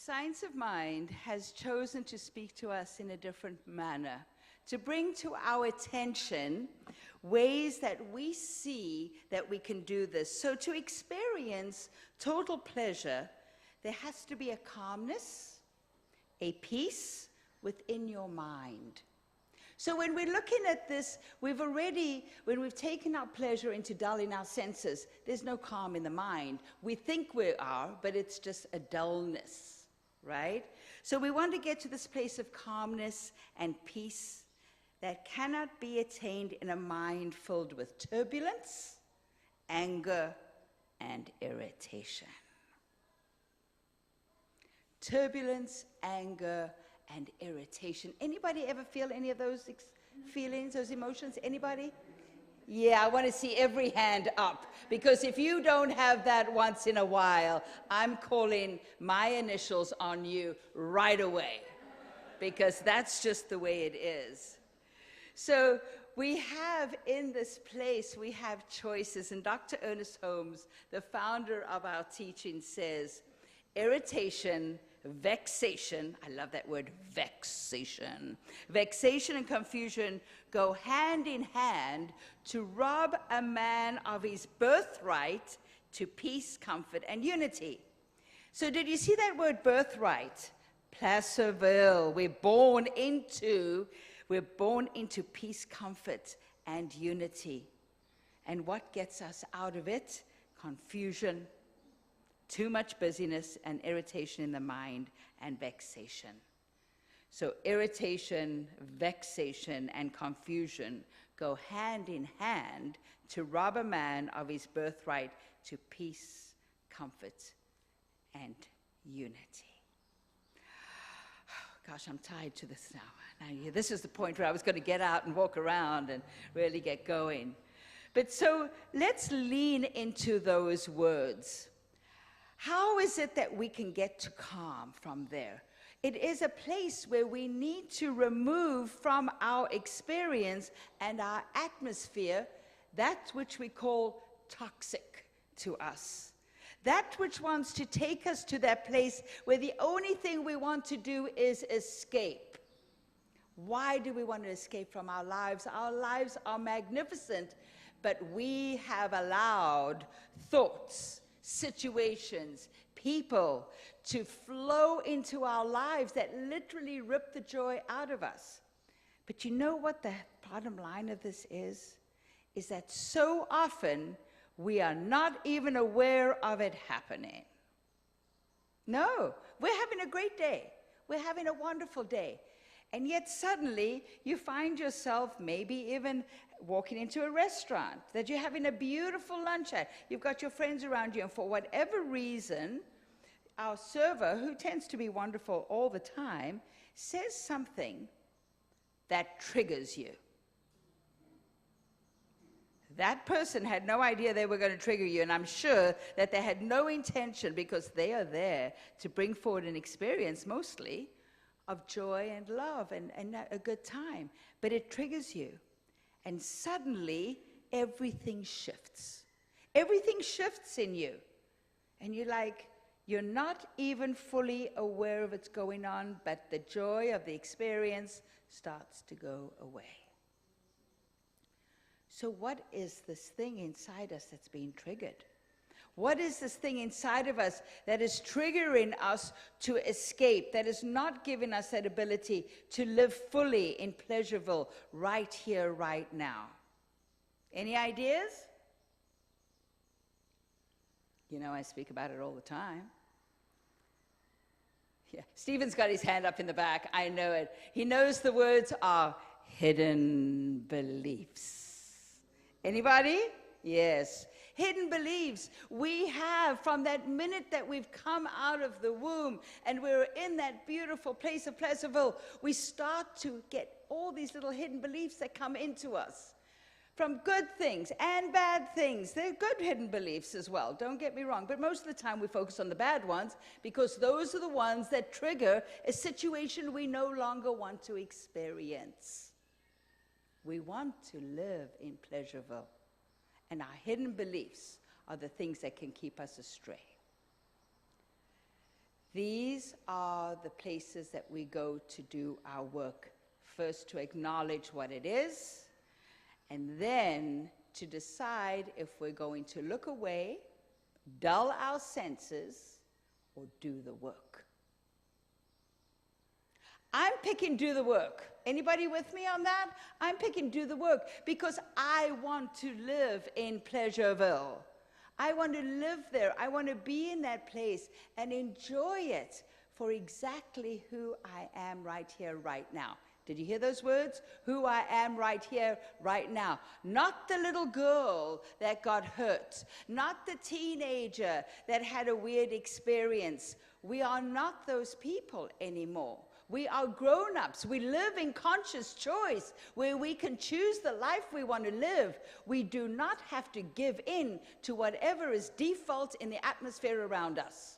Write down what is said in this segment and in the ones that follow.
Science of Mind has chosen to speak to us in a different manner, to bring to our attention ways that we see that we can do this. So to experience total pleasure, there has to be a calmness, a peace within your mind. So when we're looking at this, when we've taken our pleasure into dulling our senses, there's no calm in the mind. We think we are, but it's just a dullness, right? So we want to get to this place of calmness and peace that cannot be attained in a mind filled with turbulence, anger, and irritation. Turbulence, anger, and irritation. Anybody ever feel any of those feelings, those emotions? Anybody? Yeah, I want to see every hand up, because if you don't have that once in a while, I'm calling my initials on you right away, because that's just the way it is. So we have in this place, we have choices, and Dr. Ernest Holmes, the founder of our teaching, says, irritation, vexation, I love that word, vexation. Vexation and confusion go hand in hand to rob a man of his birthright to peace, comfort, and unity. So did you see that word birthright? Pleasure-ville. We're born into peace, comfort, and unity. And what gets us out of it? Confusion, too much busyness and irritation in the mind, and vexation. So irritation, vexation, and confusion go hand in hand to rob a man of his birthright to peace, comfort, and unity. Oh, gosh, I'm tied to this now. Now, this is the point where I was going to get out and walk around and really get going. But so let's lean into those words. How is it that we can get to calm from there? It is a place where we need to remove from our experience and our atmosphere that which we call toxic to us. That which wants to take us to that place where the only thing we want to do is escape. Why do we want to escape from our lives? Our lives are magnificent, but we have allowed thoughts, situations, people to flow into our lives that literally rip the joy out of us. But you know what the bottom line of this is? Is that so often we are not even aware of it happening. No, we're having a great day. We're having a wonderful day. And yet suddenly you find yourself maybe even walking into a restaurant that you're having a beautiful lunch at. You've got your friends around you, and for whatever reason, our server, who tends to be wonderful all the time, says something that triggers you. That person had no idea they were going to trigger you, and I'm sure that they had no intention, because they are there to bring forward an experience mostly of joy and love and a good time. But it triggers you. And suddenly, everything shifts. Everything shifts in you. And you're not even fully aware of what's going on, but the joy of the experience starts to go away. So what is this thing inside us that's being triggered? What is this thing inside of us that is triggering us to escape, that is not giving us that ability to live fully in Pleasure-ville right here, right now? Any ideas? You know, I speak about it all the time. Yeah, Stephen's got his hand up in the back. I know it. He knows the words are hidden beliefs. Anybody? Yes. Hidden beliefs we have from that minute that we've come out of the womb and we're in that beautiful place of Pleasure-ville. We start to get all these little hidden beliefs that come into us from good things and bad things. They're good hidden beliefs as well, don't get me wrong. But most of the time we focus on the bad ones, because those are the ones that trigger a situation we no longer want to experience. We want to live in Pleasure-ville. And our hidden beliefs are the things that can keep us astray. These are the places that we go to do our work. First, to acknowledge what it is, and then to decide if we're going to look away, dull our senses, or do the work. I'm picking do the work. Anybody with me on that? I'm picking do the work because I want to live in Pleasure-ville. I want to live there. I want to be in that place and enjoy it for exactly who I am right here, right now. Did you hear those words? Who I am right here, right now. Not the little girl that got hurt. Not the teenager that had a weird experience. We are not those people anymore. We are grown-ups. We live in conscious choice where we can choose the life we want to live. We do not have to give in to whatever is default in the atmosphere around us.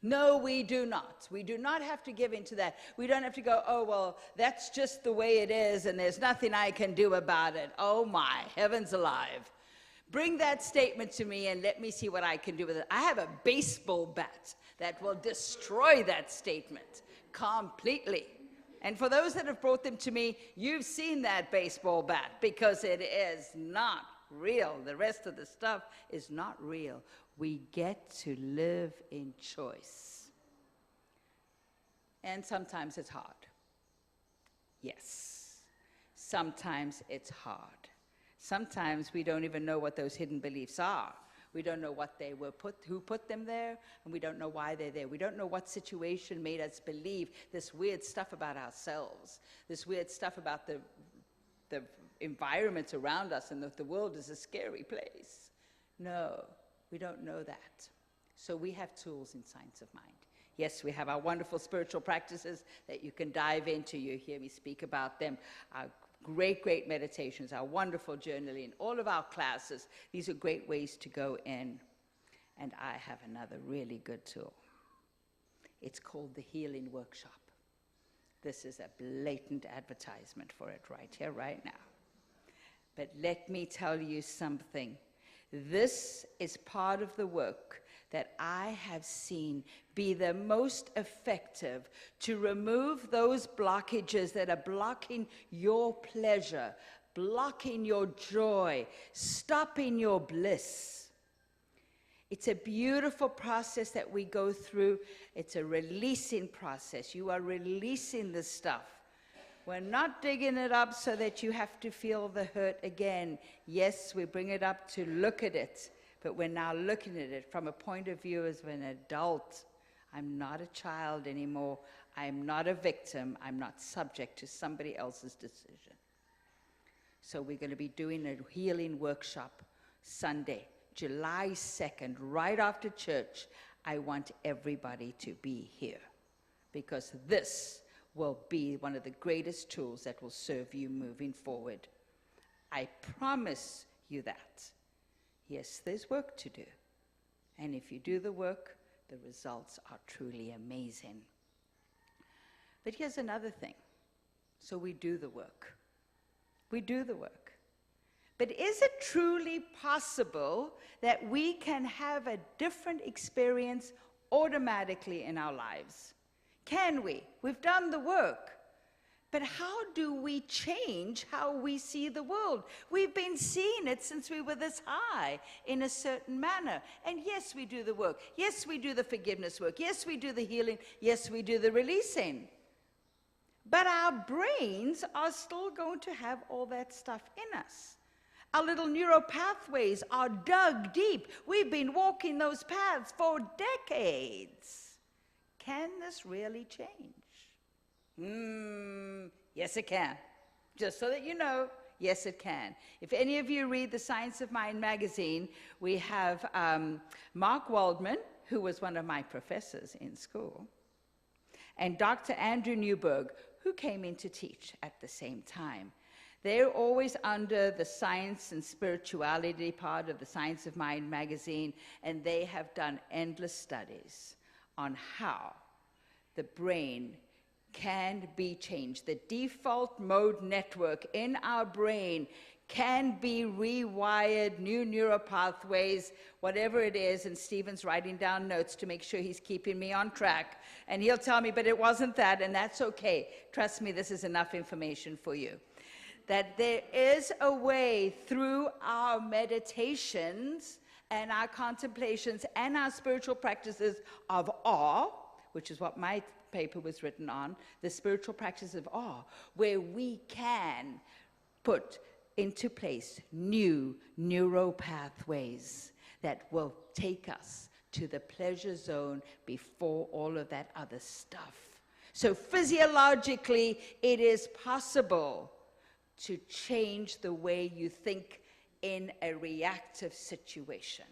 No, we do not. We do not have to give in to that. We don't have to go, oh, well, that's just the way it is and there's nothing I can do about it. Oh my, heavens alive. Bring that statement to me and let me see what I can do with it. I have a baseball bat that will destroy that statement completely. And for those that have brought them to me, you've seen that baseball bat because it is not real. The rest of the stuff is not real. We get to live in choice. And sometimes it's hard. Yes. Sometimes it's hard. Sometimes we don't even know what those hidden beliefs are. We don't know what they were who put them there, and we don't know why they're there. We don't know what situation made us believe this weird stuff about ourselves, this weird stuff about the environment around us and that the world is a scary place. No, we don't know that. So we have tools in Science of Mind. Yes, we have our wonderful spiritual practices that you can dive into. You hear me speak about them. Our great, great meditations, our wonderful journaling, all of our classes. These are great ways to go in. And I have another really good tool. It's called the Healing Workshop. This is a blatant advertisement for it right here, right now. But let me tell you something. This is part of the work that I have seen be the most effective to remove those blockages that are blocking your pleasure, blocking your joy, stopping your bliss. It's a beautiful process that we go through. It's a releasing process. You are releasing the stuff. We're not digging it up so that you have to feel the hurt again. Yes, we bring it up to look at it, but we're now looking at it from a point of view as an adult. I'm not a child anymore. I'm not a victim. I'm not subject to somebody else's decision. So we're going to be doing a healing workshop Sunday, July 2nd, right after church. I want everybody to be here because this will be one of the greatest tools that will serve you moving forward. I promise you that. Yes, there's work to do. And if you do the work, the results are truly amazing. But here's another thing. So we do the work. We do the work. But is it truly possible that we can have a different experience automatically in our lives? Can we? We've done the work. But how do we change how we see the world? We've been seeing it since we were this high in a certain manner. And yes, we do the work. Yes, we do the forgiveness work. Yes, we do the healing. Yes, we do the releasing. But our brains are still going to have all that stuff in us. Our little neural pathways are dug deep. We've been walking those paths for decades. Can this really change? Yes, it can. Just so that you know, yes, it can. If any of you read the Science of Mind magazine, we have Mark Waldman, who was one of my professors in school, and Dr. Andrew Newberg, who came in to teach at the same time. They're always under the science and spirituality part of the Science of Mind magazine, and they have done endless studies on how the brain can be changed. The default mode network in our brain can be rewired, new neural pathways, whatever it is. And Stephen's writing down notes to make sure he's keeping me on track. And he'll tell me, but it wasn't that, and that's okay. Trust me, this is enough information for you. That there is a way through our meditations and our contemplations and our spiritual practices of awe, which is what my paper was written on, the spiritual practice of awe, where we can put into place new neural pathways that will take us to the pleasure zone before all of that other stuff. So physiologically, it is possible to change the way you think in a reactive situation.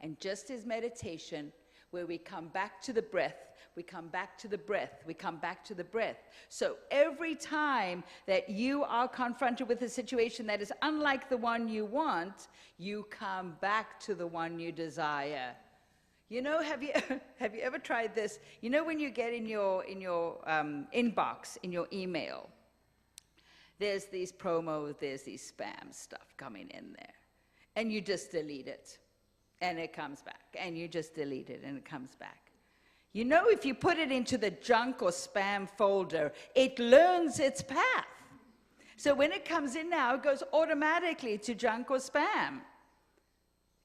And just as meditation, where we come back to the breath, we come back to the breath, we come back to the breath. So every time that you are confronted with a situation that is unlike the one you want, you come back to the one you desire. You know, have you ever tried this? You know, when you get in your inbox, in your email, there's these promos, there's these spam stuff coming in there, and you just delete it, and it comes back, and you just delete it, and it comes back. You know, if you put it into the junk or spam folder, it learns its path. So when it comes in now, it goes automatically to junk or spam.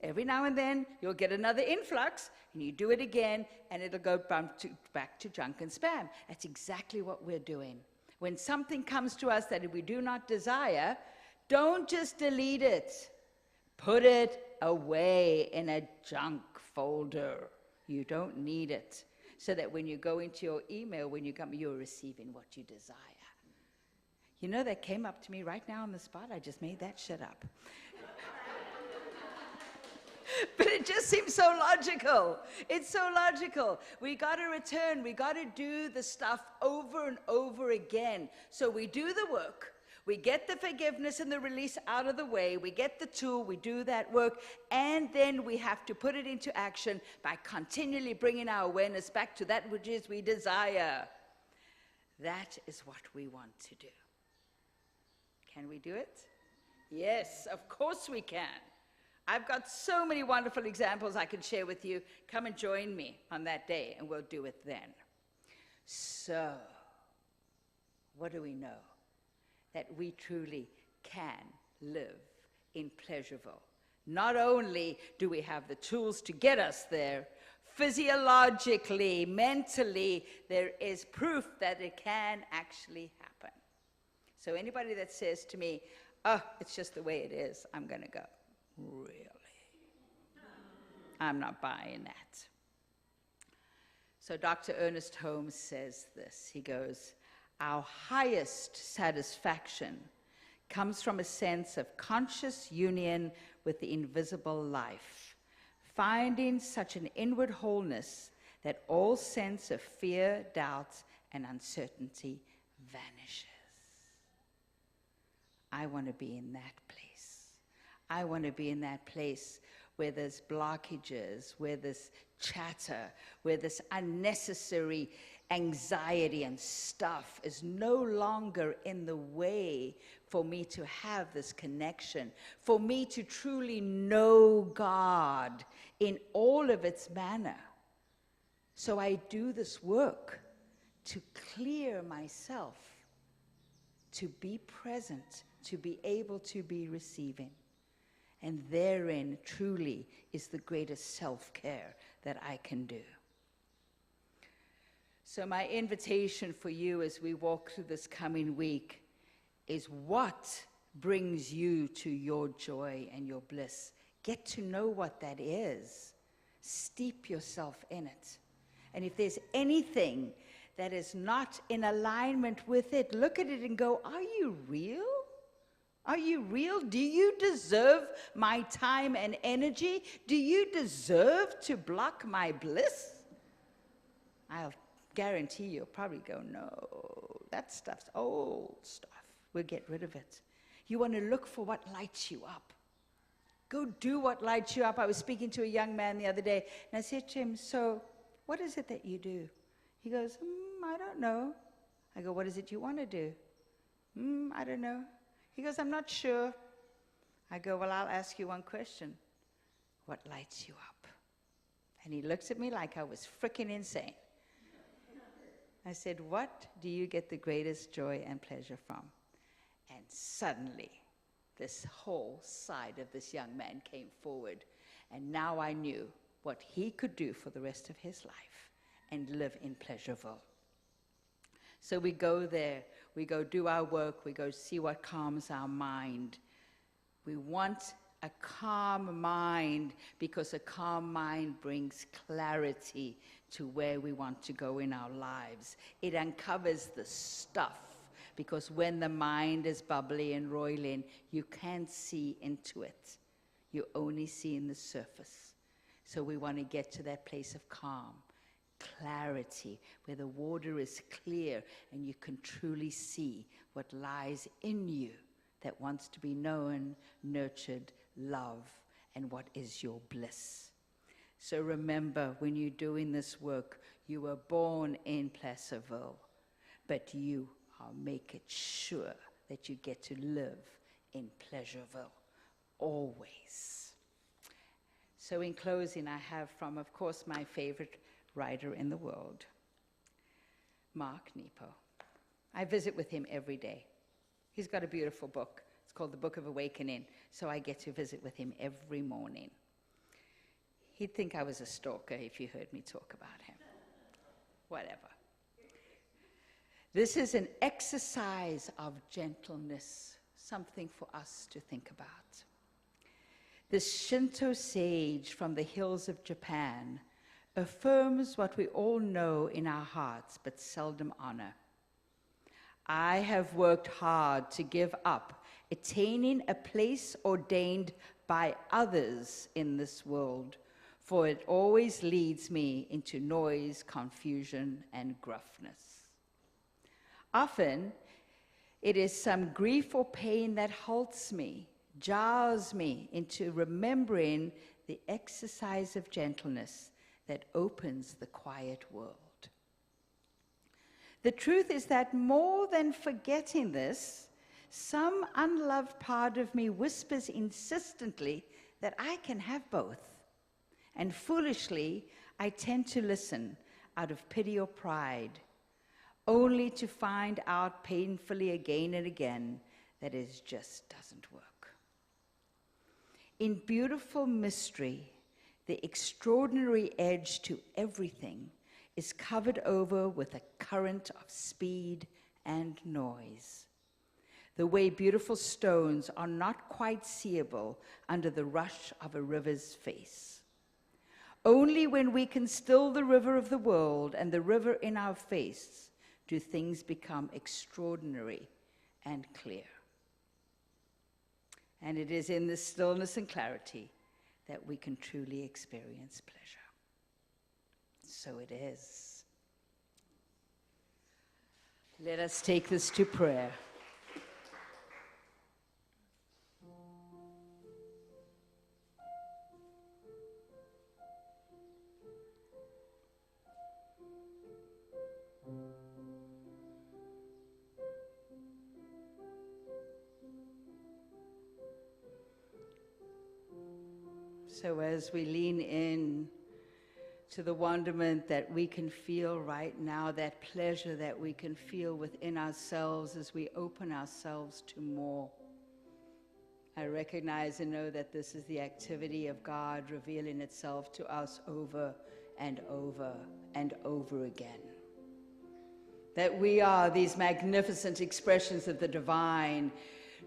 Every now and then, you'll get another influx, and you do it again, and it'll go back to junk and spam. That's exactly what we're doing. When something comes to us that we do not desire, don't just delete it. Put it away in a junk folder. You don't need it. So that when you go into your email, when you come, you're receiving what you desire. You know, that came up to me right now on the spot. I just made that shit up. But it just seems so logical. It's so logical. We got to return. We got to do the stuff over and over again. So we do the work. We get the forgiveness and the release out of the way. We get the tool. We do that work. And then we have to put it into action by continually bringing our awareness back to that which is we desire. That is what we want to do. Can we do it? Yes, of course we can. I've got so many wonderful examples I can share with you. Come and join me on that day, and we'll do it then. So, what do we know? That we truly can live in Pleasure-ville. Not only do we have the tools to get us there, physiologically, mentally, there is proof that it can actually happen. So anybody that says to me, oh, it's just the way it is, I'm going to go, really? I'm not buying that. So Dr. Ernest Holmes says this. He goes, our highest satisfaction comes from a sense of conscious union with the invisible life, finding such an inward wholeness that all sense of fear, doubt, and uncertainty vanishes. I want to be in that place. I want to be in that place where there's blockages, where there's chatter, where this unnecessary anxiety and stuff is no longer in the way for me to have this connection, for me to truly know God in all of its manner. So I do this work to clear myself, to be present, to be able to be receiving. And therein truly is the greatest self-care that I can do. So my invitation for you as we walk through this coming week is what brings you to your joy and your bliss. Get to know what that is. Steep yourself in it. And if there's anything that is not in alignment with it, look at it and go, are you real? Are you real? Do you deserve my time and energy? Do you deserve to block my bliss? I'll guarantee you'll probably go, no, that stuff's old stuff. We'll get rid of it. You want to look for what lights you up. Go do what lights you up. I was speaking to a young man the other day, and I said to him, so what is it that you do? He goes, I don't know. I go, what is it you want to do? I don't know. He goes, I'm not sure. I go, well, I'll ask you one question. What lights you up? And he looks at me like I was freaking insane. I said, what do you get the greatest joy and pleasure from? And suddenly, this whole side of this young man came forward. And now I knew what he could do for the rest of his life and live in Pleasure-ville. So we go there, we go do our work, we go see what calms our mind. We want a calm mind because a calm mind brings clarity to where we want to go in our lives. It uncovers the stuff because when the mind is bubbly and roiling, you can't see into it. You only see in the surface. So we want to get to that place of calm, clarity, where the water is clear and you can truly see what lies in you that wants to be known, nurtured, loved, and what is your bliss. So remember, when you're doing this work, you were born in Pleasure-ville, but you are making sure that you get to live in Pleasure-ville, always. So in closing, I have from, of course, my favorite writer in the world, Mark Nepo. I visit with him every day. He's got a beautiful book. It's called The Book of Awakening, so I get to visit with him every morning. He'd think I was a stalker if you heard me talk about him. Whatever. This is an exercise of gentleness, something for us to think about. This Shinto sage from the hills of Japan affirms what we all know in our hearts but seldom honor. I have worked hard to give up attaining a place ordained by others in this world, for it always leads me into noise, confusion, and gruffness. Often, it is some grief or pain that halts me, jars me into remembering the exercise of gentleness that opens the quiet world. The truth is that more than forgetting this, some unloved part of me whispers insistently that I can have both. And foolishly, I tend to listen out of pity or pride, only to find out painfully again and again that it just doesn't work. In beautiful mystery, the extraordinary edge to everything is covered over with a current of speed and noise. The way beautiful stones are not quite seeable under the rush of a river's face. Only when we can still the river of the world and the river in our face do things become extraordinary and clear. And it is in this stillness and clarity that we can truly experience pleasure. So it is. Let us take this to prayer. So as we lean in to the wonderment that we can feel right now, that pleasure that we can feel within ourselves as we open ourselves to more, I recognize and know that this is the activity of God revealing itself to us over and over and over again. That we are these magnificent expressions of the divine,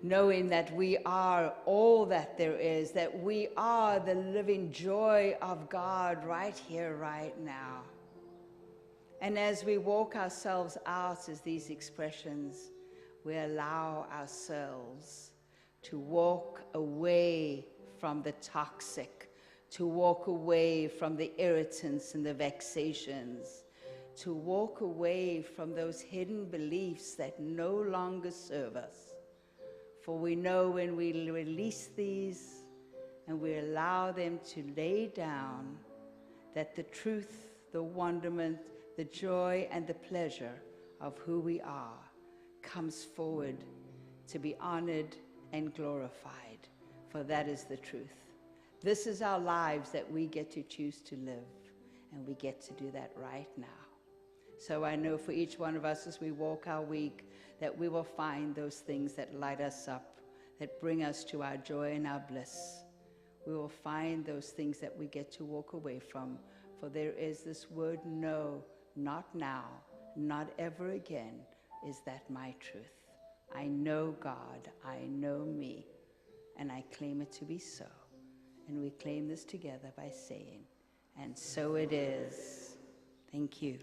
knowing that we are all that there is, that we are the living joy of God right here, right now. And as we walk ourselves out as these expressions, we allow ourselves to walk away from the toxic, to walk away from the irritants and the vexations, to walk away from those hidden beliefs that no longer serve us. For we know when we release these and we allow them to lay down, that the truth, the wonderment, the joy, and the pleasure of who we are comes forward to be honored and glorified, for that is the truth. This is our lives that we get to choose to live, and we get to do that right now. So I know for each one of us as we walk our week that we will find those things that light us up, that bring us to our joy and our bliss. We will find those things that we get to walk away from, for there is this word, no, not now, not ever again, is that my truth. I know God, I know me, and I claim it to be so. And we claim this together by saying, and so it is. Thank you.